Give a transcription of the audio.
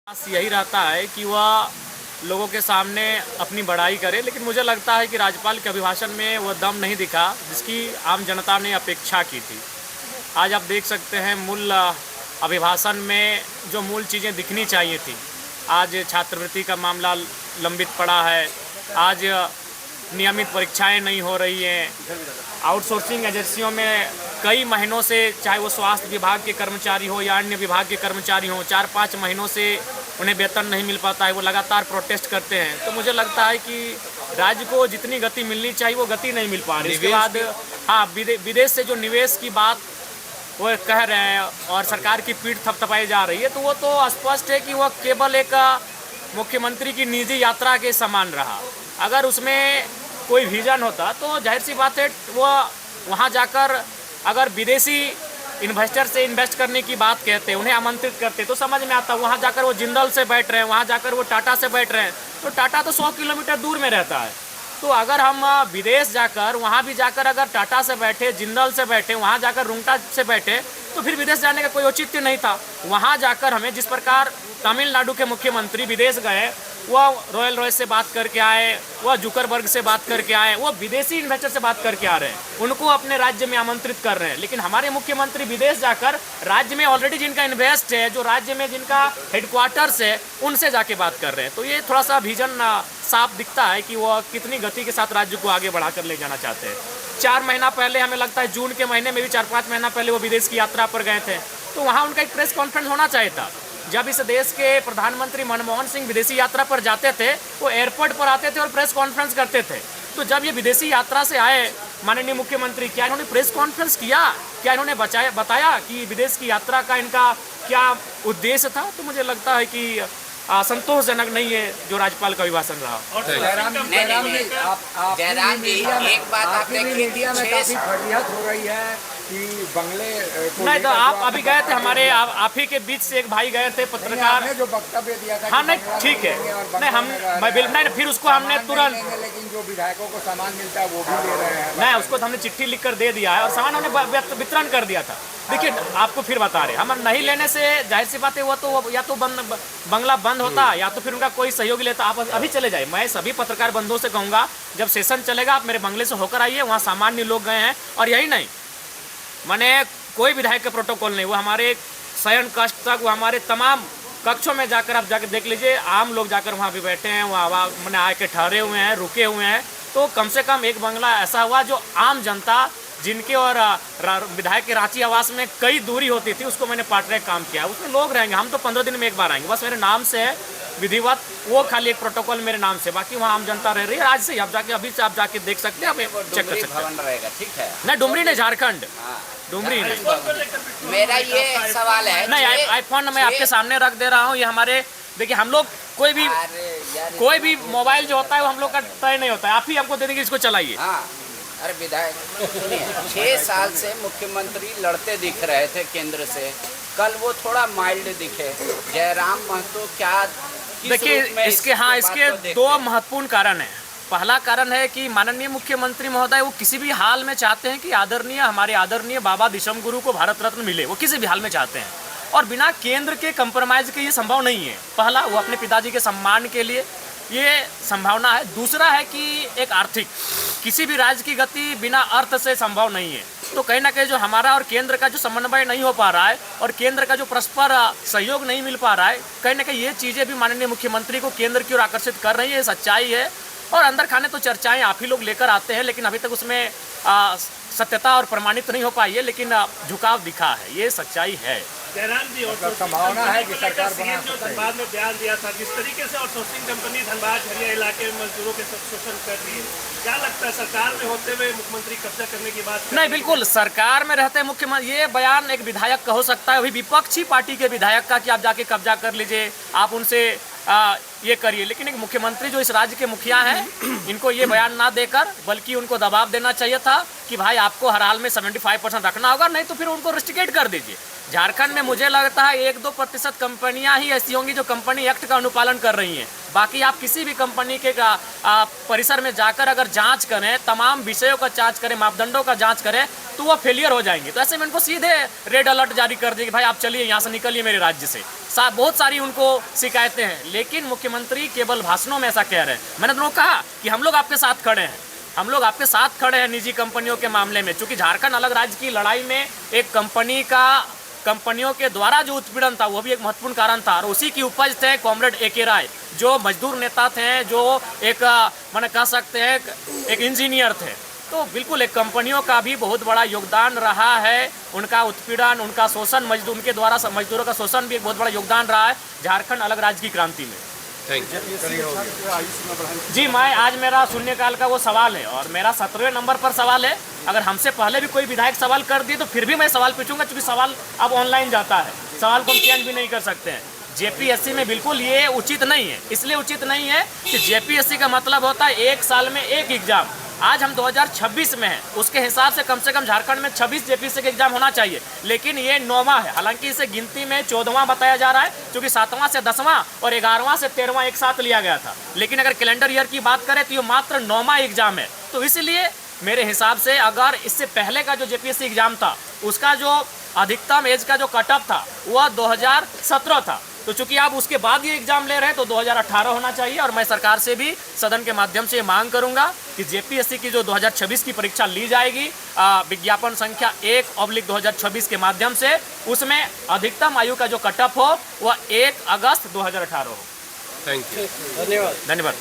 बस यही रहता है कि वह लोगों के सामने अपनी बड़ाई करे, लेकिन मुझे लगता है कि राज्यपाल के अभिभाषण में वह दम नहीं दिखा जिसकी आम जनता ने अपेक्षा की थी। आज आप देख सकते हैं मूल अभिभाषण में जो मूल चीज़ें दिखनी चाहिए थी, आज छात्रवृत्ति का मामला लंबित पड़ा है, आज नियमित परीक्षाएं नहीं हो रही हैं, आउटसोर्सिंग एजेंसियों में कई महीनों से, चाहे वो स्वास्थ्य विभाग के कर्मचारी हो या अन्य विभाग के कर्मचारी हों, 4-5 महीनों से उन्हें वेतन नहीं मिल पाता है, वो लगातार प्रोटेस्ट करते हैं। तो मुझे लगता है कि राज्य को जितनी गति मिलनी चाहिए वो गति नहीं मिल पा रही। इसके बाद हाँ, विदेश से जो निवेश की बात वो कह रहे हैं और सरकार की पीठ थपथपाई जा रही है, तो वो तो स्पष्ट है कि वह केवल एक मुख्यमंत्री की निजी यात्रा के समान रहा। अगर उसमें कोई विजन होता तो जाहिर सी बात है वो वहाँ जाकर अगर विदेशी इन्वेस्टर से इन्वेस्ट करने की बात कहते, उन्हें आमंत्रित करते तो समझ में आता। वहाँ जाकर वो जिंदल से बैठ रहे हैं, वहाँ जाकर वो टाटा से बैठ रहे हैं, तो टाटा तो 100 किलोमीटर दूर में रहता है। तो अगर हम विदेश जाकर वहाँ भी जाकर अगर टाटा से बैठे, जिंदल से बैठे, वहाँ जाकर रुंगटा से बैठे, तो फिर विदेश जाने का कोई औचित्य नहीं था। वहाँ जाकर हमें जिस प्रकार तमिलनाडु के मुख्यमंत्री विदेश गए, वह रॉयल रॉयस से बात करके आए, वह जुकरबर्ग से बात करके आए, वो विदेशी इन्वेस्टर से बात करके आ रहे हैं, उनको अपने राज्य में आमंत्रित कर रहे हैं। लेकिन हमारे मुख्यमंत्री विदेश जाकर राज्य में ऑलरेडी जिनका इन्वेस्ट है, जो राज्य में जिनका हेडक्वार्टर्स है, उनसे जाके बात कर रहे हैं। तो ये थोड़ा सा विजन साफ दिखता है कि वह कितनी गति के साथ राज्य को आगे बढ़ाकर ले जाना चाहते हैं। 4 महीना पहले, हमें लगता है जून के महीने में भी 4-5 महीना पहले वो विदेश की यात्रा पर गए थे, तो वहाँ उनका एक प्रेस कॉन्फ्रेंस होना चाहिए था। जब इस देश के प्रधानमंत्री मनमोहन सिंह विदेशी यात्रा पर जाते थे, वो एयरपोर्ट पर आते थे और प्रेस कॉन्फ्रेंस करते थे। तो जब ये विदेशी यात्रा से आए माननीय मुख्यमंत्री, क्या इन्होंने प्रेस कॉन्फ्रेंस किया? क्या इन्होंने बताया कि विदेश की यात्रा का इनका क्या उद्देश्य था? तो मुझे लगता है कि संतोषजनक नहीं है जो राज्यपाल का अभिभाषण रहा। और जयराम जी, एक बात आप देखिए, इंडिया में काफी फरियाद हो रही है कि बंगले नहीं, तो आप अभी गए थे, हमारे आप ही के बीच से एक भाई गए थे, पत्रकार ने जो वक्तव्य दिया था। हाँ नहीं, ठीक है, नहीं हम नहीं, फिर उसको हमने तुरंत, लेकिन जो विधायकों को सामान मिलता है वो भी ले रहे हैं। नहीं, उसको तो हमने चिट्ठी लिख कर दे दिया है और सामान हमने वितरण कर दिया था। देखिए, आपको फिर बता रहे, हम नहीं लेने से जाहिर सी बात है वो तो या तो बंगला बंद होता या तो फिर उनका कोई सहयोगी लेता। आप अभी चले जाए, मैं सभी पत्रकार बंधुओं से कहूँगा, जब सेशन चलेगा आप मेरे बंगले से होकर आइए, वहाँ सामान्य लोग गए हैं। और यही नहीं, मैंने कोई विधायक का प्रोटोकॉल नहीं, वो हमारे शयन कक्ष तक, वो हमारे तमाम कक्षों में जाकर आप जाकर देख लीजिए, आम लोग जाकर वहाँ भी बैठे हैं, वहाँ मैंने आके ठहरे हुए हैं, रुके हुए हैं। तो कम से कम एक बंगला ऐसा हुआ जो आम जनता जिनके और विधायक के रांची आवास में कई दूरी होती थी, उसको मैंने पार्ट ट्रैक काम किया। उसमें लोग रहेंगे, हम तो 15 दिन में एक बार आएंगे, बस मेरे नाम से है विधिवत, वो खाली एक प्रोटोकॉल मेरे नाम से, बाकी वहाँ आम जनता रह रही है। आज से आप जाके, अभी से आप जाके देख सकते हैं, आप चेक कर सकते हैं। ठीक है, नहीं डुमरी नहीं, झारखंड, डुमरी नहीं। मेरा ये सवाल है, नहीं, आईफोन मैं आपके सामने रख दे रहा हूँ। ये हमारे, देखिए, हम लोग कोई भी मोबाइल जो होता है वो हम लोग का तय नहीं होता है, आप ही हमको दे देंगे, इसको चलाइए। अरे विधायक, 6 साल से मुख्यमंत्री लड़ते दिख रहे थे केंद्र से, कल वो थोड़ा माइल्ड दिखे। जयराम महतो क्या, देखिए, इसके 2 महत्वपूर्ण कारण हैं। पहला कारण है कि माननीय मुख्यमंत्री महोदय वो किसी भी हाल में चाहते हैं कि हमारे आदरणीय बाबा दिशम गुरु को भारत रत्न मिले, वो किसी भी हाल में चाहते हैं, और बिना केंद्र के कंप्रोमाइज के ये संभव नहीं है। पहला, वो अपने पिताजी के सम्मान के लिए ये संभावना है। दूसरा है कि एक आर्थिक, किसी भी राज्य की गति बिना अर्थ से संभव नहीं है। तो कहीं ना कहीं जो हमारा और केंद्र का जो समन्वय नहीं हो पा रहा है और केंद्र का जो परस्पर सहयोग नहीं मिल पा रहा है, कहीं ना कहीं ये चीज़ें भी माननीय मुख्यमंत्री को केंद्र की ओर आकर्षित कर रही है। ये सच्चाई है। और अंदर खाने तो चर्चाएं आप ही लोग लेकर आते हैं, लेकिन अभी तक उसमें सत्यता और प्रमाणित नहीं हो पाई है, लेकिन झुकाव दिखा है, ये सच्चाई है। जयराम जी, और संभावना है कि सरकार बना जो धनबाद में बयान दिया था, जिस तरीके से आउटसोर्सिंग कंपनी धनबाद झरिया इलाके में मजदूरों के शोषण कर रही है, क्या लगता है सरकार में होते हुए मुख्यमंत्री कब्जा करने की बात? नहीं, बिल्कुल, सरकार में रहते मुख्यमंत्री, ये बयान एक विधायक का हो सकता है, अभी विपक्षी पार्टी के विधायक का, कि आप जाके कब्जा कर लीजिए, आप उनसे ये करिए। लेकिन एक मुख्यमंत्री जो इस राज्य के मुखिया हैं, इनको ये बयान ना देकर बल्कि उनको दबाव देना चाहिए था कि भाई आपको हर हाल में 75% रखना होगा, नहीं तो फिर उनको रिस्ट्रिकेट कर दीजिए। झारखंड में मुझे लगता है 1-2% कंपनियां ही ऐसी होंगी जो कंपनी एक्ट का अनुपालन कर रही हैं। बाकी आप किसी भी कंपनी के परिसर में जाकर अगर जांच करें, तमाम विषयों का जांच करें, मापदंडों का जांच करें, तो वो फेलियर हो जाएंगे। तो ऐसे में उनको सीधे रेड अलर्ट जारी कर दिए कि भाई आप चलिए यहाँ से निकलिए मेरे राज्य से। बहुत सारी उनको शिकायतें हैं, लेकिन मुख्यमंत्री केवल भाषणों में ऐसा कह रहे हैं। मैंने तो कहा कि हम लोग आपके साथ खड़े हैं, हम लोग आपके साथ खड़े हैं निजी कंपनियों के मामले में। चूंकि झारखंड अलग राज्य की लड़ाई में एक कंपनियों के द्वारा जो उत्पीड़न था वो भी एक महत्वपूर्ण कारण था, और उसी की उपज थे कॉमरेड ए.के. राय, जो मजदूर नेता थे, जो एक मैंने कह सकते हैं एक इंजीनियर थे। तो बिल्कुल एक कंपनियों का भी बहुत बड़ा योगदान रहा है, उनका उत्पीड़न, उनका शोषण, उनके द्वारा मजदूरों का शोषण भी एक बहुत बड़ा योगदान रहा है झारखंड अलग राज्य की क्रांति में। जी, मैं आज मेरा शून्यकाल का वो सवाल है और मेरा 17वें नंबर पर सवाल है। अगर हमसे पहले भी कोई विधायक सवाल कर दिए तो फिर भी मैं सवाल पूछूंगा, क्योंकि सवाल अब ऑनलाइन जाता है, सवाल को हम चेंज भी नहीं कर सकते हैं। जेपीएससी में बिल्कुल ये उचित नहीं है। इसलिए उचित नहीं है कि जेपीएससी का मतलब होता है एक साल में एक एग्जाम। आज हम 2026 में हैं, उसके हिसाब से कम झारखंड में 26 जेपीएससी के एग्जाम होना चाहिए, लेकिन ये 9वां है। हालांकि इसे गिनती में 14वां बताया जा रहा है, क्योंकि 7वां से 10वां और 11वां से 13वां एक साथ लिया गया था। लेकिन अगर कैलेंडर ईयर की बात करें तो ये मात्र 9वां एग्जाम है। तो इसलिए मेरे हिसाब से अगर इससे पहले का जो जेपीएससी एग्जाम था उसका जो अधिकतम एज का जो कट ऑफ था वह 2017 था, तो चूंकि आप उसके बाद ये एग्जाम ले रहे हैं तो 2018 होना चाहिए। और मैं सरकार से भी सदन के माध्यम से मांग करूंगा कि जेपीएससी की जो 2026 की परीक्षा ली जाएगी विज्ञापन संख्या 1/2026 के माध्यम से, उसमें अधिकतम आयु का जो कट ऑफ हो वह 1 अगस्त 2018 हो। थैंक यू, धन्यवाद। धन्यवाद।